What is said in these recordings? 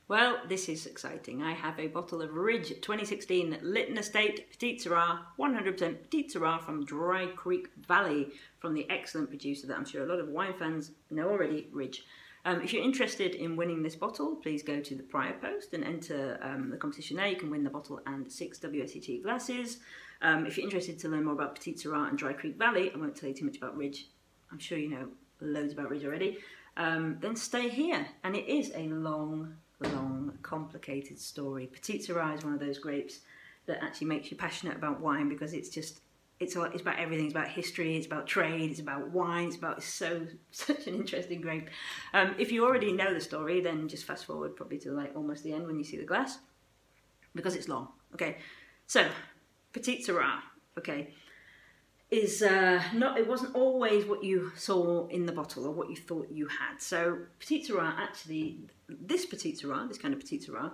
Well, this is exciting. I have a bottle of Ridge 2016 Lytton Estate Petite Sirah, 100% Petite Sirah from Dry Creek Valley, from the excellent producer that I'm sure a lot of wine fans know already, Ridge. If you're interested in winning this bottle, please go to the prior post and enter the competition there. You can win the bottle and 6 WSET glasses. If you're interested to learn more about Petite Sirah and Dry Creek Valley, I won't tell you too much about Ridge. I'm sure you know loads about Ridge already. Then stay here. And it is a long, complicated story. Petite Sirah is one of those grapes that actually makes you passionate about wine, because it's about everything. It's about history, it's about trade, it's about wine, it's such an interesting grape. If you already know the story, then just fast forward probably to like almost the end when you see the glass, because it's long. Okay, so Petite Sirah, okay, it wasn't always what you saw in the bottle or what you thought you had. So Petite Sirah, actually, this Petite Sirah, this kind of Petite Sirah,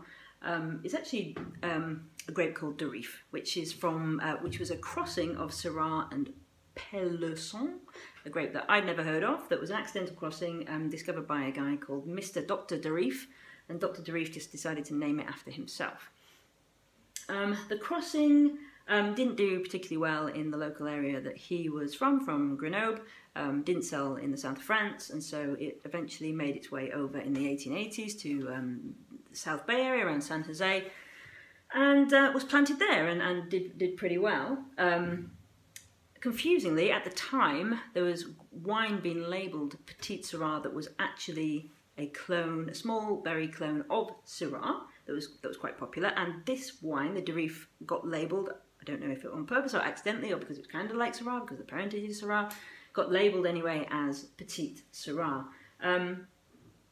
is actually a grape called Durif, which was a crossing of Syrah and Peloson, a grape that I'd never heard of, that was an accidental crossing discovered by a guy called Mr. Dr. Durif, and Dr. Durif just decided to name it after himself. The crossing didn't do particularly well in the local area that he was from Grenoble, didn't sell in the south of France, and so it eventually made its way over in the 1880s to the South Bay area around San Jose, and was planted there and did pretty well. Confusingly, at the time, there was wine being labelled Petite Sirah that was actually a clone, a small berry clone of Syrah that was quite popular, and this wine, the Durif, got labelled, I don't know if it on purpose or accidentally, or because it was kind of like Syrah, because the parentage is Syrah, got labelled anyway as Petite Sirah.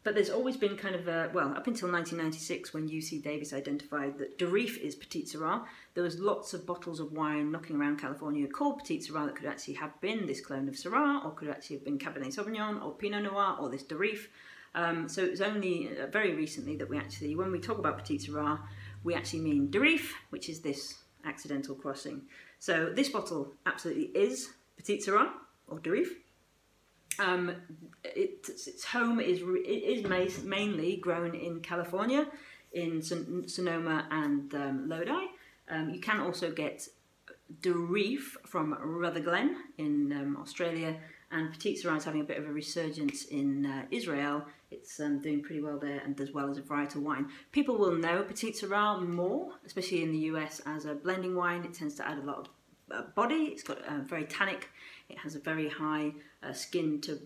But there's always been kind of well, up until 1996, when UC Davis identified that Durif is Petite Sirah, there was lots of bottles of wine knocking around California called Petite Sirah that could actually have been this clone of Syrah, or could actually have been Cabernet Sauvignon, or Pinot Noir, or this Durif. So it was only very recently that we actually, when we talk about Petite Sirah, we actually mean Durif, which is this accidental crossing. So this bottle absolutely is Petite Sirah, or Durif. Its home is mainly grown in California, in Sonoma and Lodi. You can also get Durif from Rutherglen in Australia, and Petite Sirah is having a bit of a resurgence in Israel. It's doing pretty well there, and as well as a varietal wine. People will know Petite Sirah more, especially in the US, as a blending wine. It tends to add a lot of body. It's got very tannic. It has a very high skin to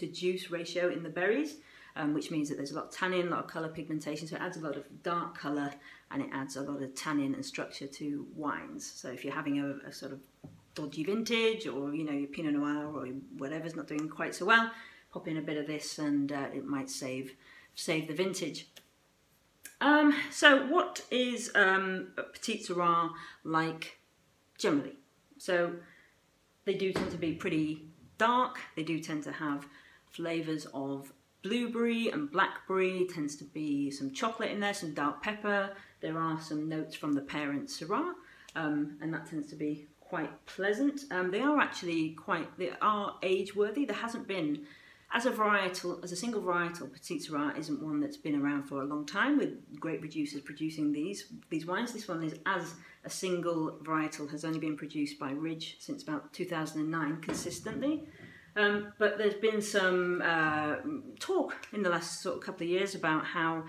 juice ratio in the berries, which means that there's a lot of tannin, a lot of colour pigmentation, so it adds a lot of dark colour, and it adds a lot of tannin and structure to wines. So if you're having a sort of dodgy vintage, or you know, your Pinot Noir or whatever's not doing quite so well, pop in a bit of this and it might save the vintage. So what is Petite Sirah like generally? So they do tend to be pretty dark. They do tend to have flavours of blueberry and blackberry. Tends to be some chocolate in there, some dark pepper. There are some notes from the parent Syrah, and that tends to be quite pleasant. They are age worthy. There hasn't been, as a single varietal, Petite Sirah isn't one that's been around for a long time, with great producers producing these wines. This one is, as a single varietal, has only been produced by Ridge since about 2009 consistently. But there's been some talk in the last sort of couple of years about how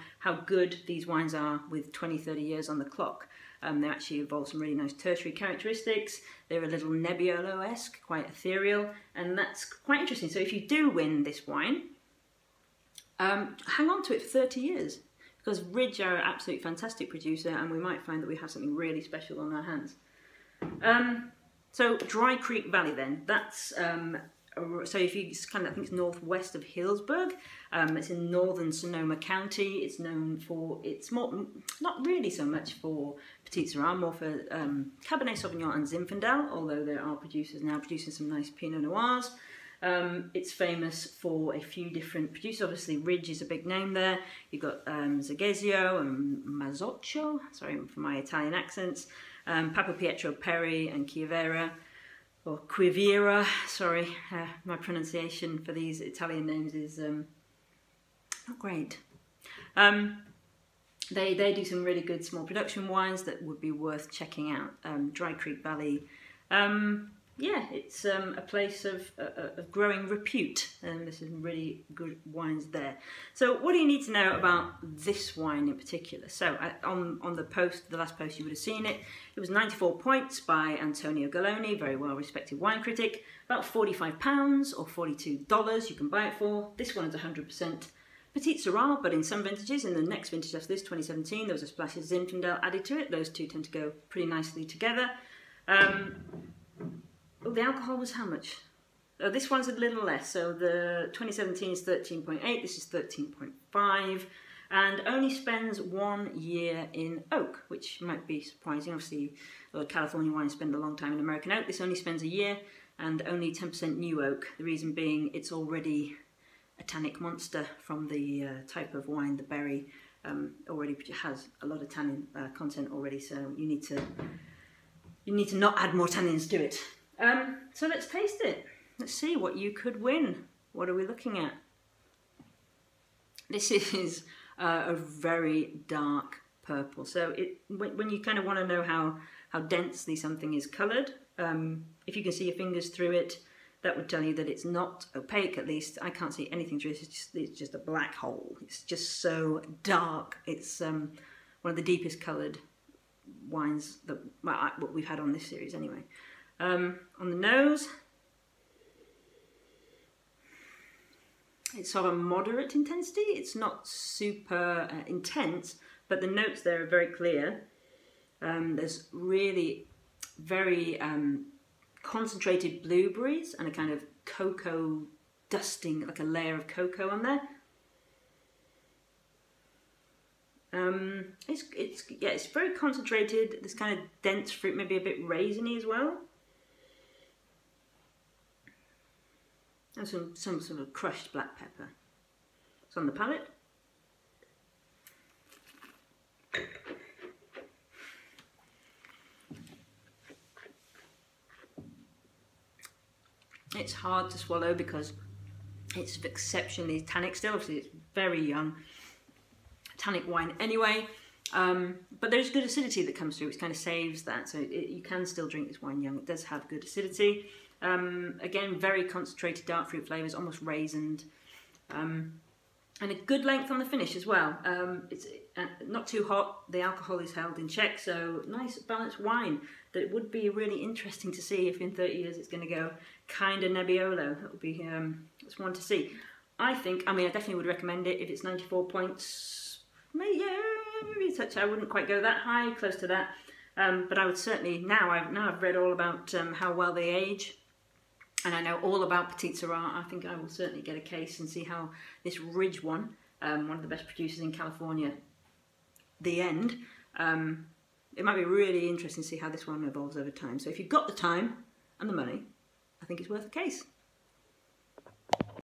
good these wines are with 20-30 years on the clock. They actually evolved some really nice tertiary characteristics. They're a little Nebbiolo-esque, quite ethereal, and that's quite interesting. So if you do win this wine, hang on to it for 30 years, because Ridge are an absolutely fantastic producer, and we might find that we have something really special on our hands. So Dry Creek Valley then, that's so if you kind of, I think it's northwest of Hillsburg. It's in northern Sonoma County. It's known for, it's more, not really so much for Petite Sirah, more for Cabernet Sauvignon and Zinfandel, although there are producers now producing some nice Pinot Noirs. It's famous for a few different producers. Obviously Ridge is a big name there. You've got Zagezio and Mazzocco, sorry for my Italian accents, Papa Pietro Perri and Chiavera, or Quivira, sorry, my pronunciation for these Italian names is not great. They do some really good small production wines that would be worth checking out. Dry Creek Valley. Yeah, it's a place of growing repute, and there's some really good wines there. So what do you need to know about this wine in particular? So on the last post you would have seen it. It was 94 points by Antonio Galloni, very well respected wine critic. About £45 or $42 you can buy it for. This one is 100% Petite Sirah, but in some vintages, in the next vintage after this, 2017, there was a splash of Zinfandel added to it. Those two tend to go pretty nicely together. Oh, the alcohol was how much? Oh, this one's a little less. So the 2017 is 13.8, this is 13.5, and only spends 1 year in oak, which might be surprising. Obviously, a lot of California wines spend a long time in American oak. This only spends a year and only 10% new oak. The reason being it's already a tannic monster from the type of wine, the berry already has a lot of tannin content already, so you need to not add more tannins to it. So let's taste it. Let's see what you could win. What are we looking at? This is a very dark purple. So when you kind of want to know how densely something is coloured, if you can see your fingers through it, that would tell you that it's not opaque. At least I can't see anything through it. It's just a black hole. It's just so dark. It's one of the deepest coloured wines that what we've had on this series anyway. On the nose, it's sort of a moderate intensity. It's not super intense, but the notes there are very clear. There's really very concentrated blueberries and a kind of cocoa dusting, like a layer of cocoa on there. It's very concentrated. This kind of dense fruit, maybe a bit raisiny as well. And some sort of crushed black pepper. It's on the palate. It's hard to swallow because it's exceptionally tannic still. Obviously it's very young. Tannic wine anyway. But there's good acidity that comes through, which kind of saves that. So you can still drink this wine young. It does have good acidity. Again, very concentrated dark fruit flavours, almost raisined, and a good length on the finish as well. It's not too hot, the alcohol is held in check, so nice balanced wine that it would be really interesting to see if in 30 years it's going to go kind of Nebbiolo. That would be it's one to see. I definitely would recommend it if it's 94 points, maybe a touch. I wouldn't quite go that high, close to that, but I would certainly, now I've read all about how well they age. And I know all about Petite Sirah. I think I will certainly get a case and see how this Ridge one of the best producers in California, The End, it might be really interesting to see how this one evolves over time. So if you've got the time and the money, I think it's worth a case.